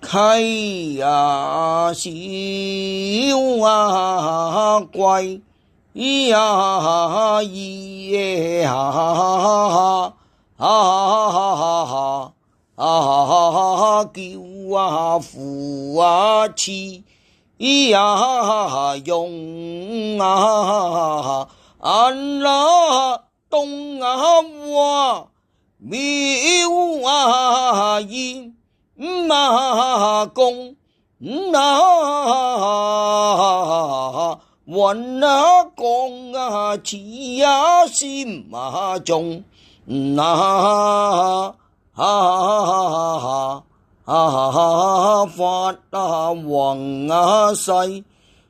溪呀小啊龜呀咿呀叫啊扶啊持呀用啊安啦東啊哇妙啊煙啊公啊雲啊降啊似啊仙啊眾法啊宏啊細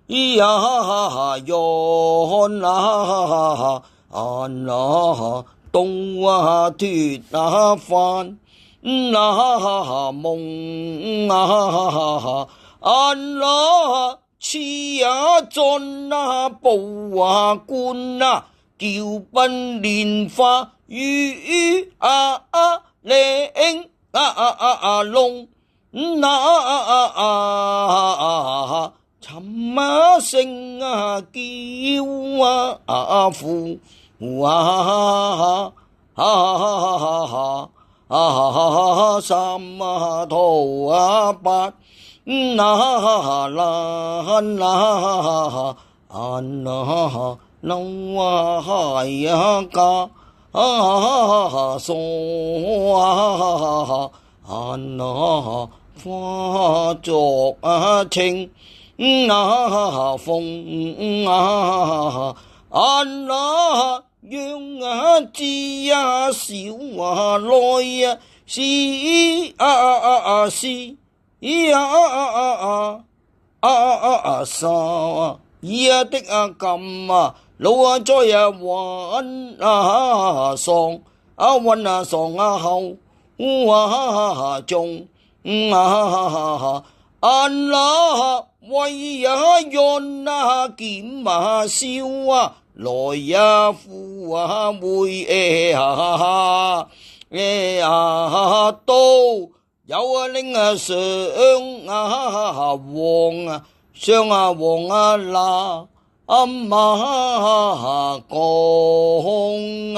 呀約啊安啊東啊脫啊翻夢啊安啊痴啊進啊步啊觀啊叫奔蓮花雨嶺龍尋啊聲啊叫啊呼三啊途啊八蘭樓啊海啊家梳啊花作啊情風讓啊知啊笑啊來啊是沙的金老在玩喪運喪後中安啦為潤劍燒來夫會刀有令上黃上黃啦講